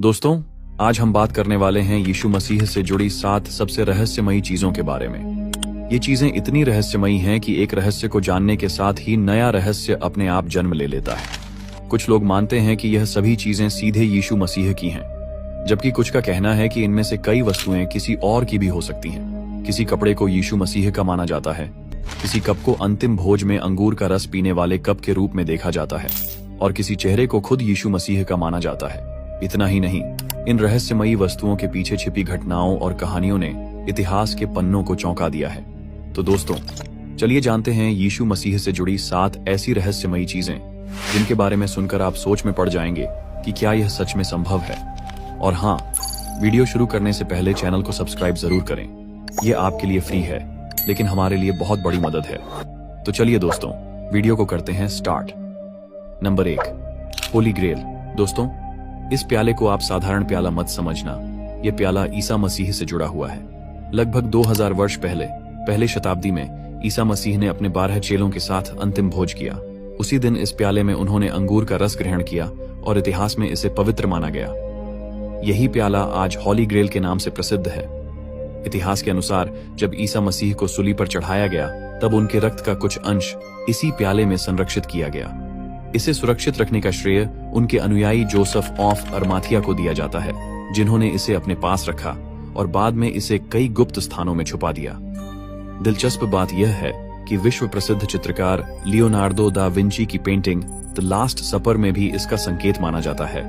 दोस्तों, आज हम बात करने वाले हैं यीशु मसीह से जुड़ी 7 सबसे रहस्यमयी चीजों के बारे में। ये चीजें इतनी रहस्यमयी हैं कि एक रहस्य को जानने के साथ ही नया रहस्य अपने आप जन्म ले लेता है। कुछ लोग मानते हैं कि यह सभी चीजें सीधे यीशु मसीह की हैं, जबकि कुछ का कहना है कि इनमें से कई वस्तुएं किसी और की भी हो सकती हैं। किसी कपड़े को यीशु मसीह का माना जाता है, किसी कप को अंतिम भोज में अंगूर का रस पीने वाले कप के रूप में देखा जाता है, और किसी चेहरे को खुद यीशु मसीह का माना जाता है। इतना ही नहीं, इन रहस्यमयी वस्तुओं के पीछे छिपी घटनाओं और कहानियों ने इतिहास के पन्नों को चौंका दिया है। तो दोस्तों, चलिए जानते हैं यीशु मसीह से जुड़ी 7 ऐसी रहस्यमयी चीजें जिनके बारे में सुनकर आप सोच में पड़ जाएंगे कि क्या यह सच में संभव है। और हाँ, वीडियो शुरू करने से पहले चैनल को सब्सक्राइब जरूर करें। यह आपके लिए फ्री है, लेकिन हमारे लिए बहुत बड़ी मदद है। तो चलिए दोस्तों, वीडियो को करते हैं स्टार्ट। नंबर 1, होली ग्रेल। दोस्तों, इस प्याले को आप साधारण प्याला मत समझना। यह प्याला ईसा मसीह से जुड़ा हुआ है। लगभग 2000 वर्ष पहले शताब्दी में ईसा मसीह ने अपने 12 चेलों के साथ अंतिम भोज किया। उसी दिन इस प्याले में उन्होंने अंगूर का रस ग्रहण किया और इतिहास में इसे पवित्र माना गया। यही प्याला आज हॉली ग्रेल के नाम से प्रसिद्ध है। इतिहास के अनुसार जब ईसा मसीह को सूली पर चढ़ाया गया, तब उनके रक्त का कुछ अंश इसी प्याले में संरक्षित किया गया। इसे सुरक्षित रखने का श्रेय उनके अनुयायी जोसेफ ऑफ अरमाथिया को दिया जाता है, जिन्होंने इसे अपने पास रखा और बाद में इसे कई गुप्त स्थानों में छुपा दिया। दिलचस्प बात यह है कि विश्व प्रसिद्ध चित्रकार लियोनार्डो दा विंची की पेंटिंग द लास्ट सपर में भी इसका संकेत माना जाता है।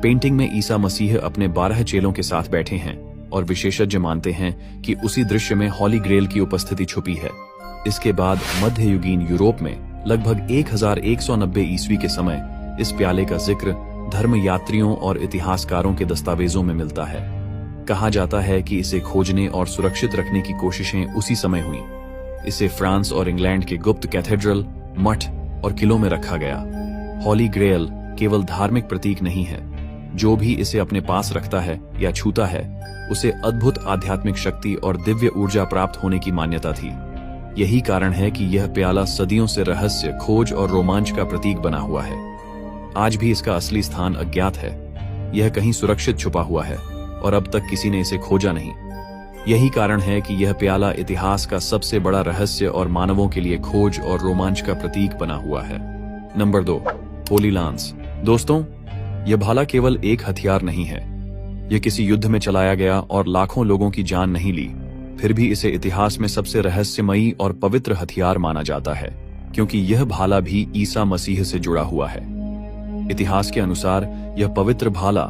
पेंटिंग में ईसा मसीह अपने 12 चेलों के साथ बैठे हैं और विशेषज्ञ मानते हैं कि उसी दृश्य में हॉली ग्रेल की उपस्थिति छुपी है। इसके बाद मध्ययुगीन यूरोप में लगभग 1190 ईस्वी के समय इस प्याले का जिक्र धर्म यात्रियों और इतिहासकारों के दस्तावेजों में मिलता है। कहा जाता है कि इसे खोजने और सुरक्षित रखने की कोशिशें उसी समय हुई। इसे फ्रांस और इंग्लैंड के गुप्त कैथेड्रल, मठ और किलों में रखा गया। हॉली ग्रेल केवल धार्मिक प्रतीक नहीं है। जो भी इसे अपने पास रखता है या छूता है, उसे अद्भुत आध्यात्मिक शक्ति और दिव्य ऊर्जा प्राप्त होने की मान्यता थी। यही कारण है कि यह प्याला सदियों से रहस्य, खोज और रोमांच का प्रतीक बना हुआ है। आज भी इसका असली स्थान अज्ञात है। यह कहीं सुरक्षित छुपा हुआ है और अब तक किसी ने इसे खोजा नहीं। यही कारण है कि यह प्याला इतिहास का सबसे बड़ा रहस्य और मानवों के लिए खोज और रोमांच का प्रतीक बना हुआ है। Number 2, Holi lance. दोस्तों, यह भाला केवल एक हथियार नहीं है। यह किसी युद्ध में चलाया गया और लाखों लोगों की जान नहीं ली। फिर भी इसे इतिहास में सबसे रहस्यमयी और पवित्र हथियार माना जाता है, क्योंकि यह भाला भी ईसा मसीह से जुड़ा हुआ है। इतिहास के अनुसार यह पवित्र भाला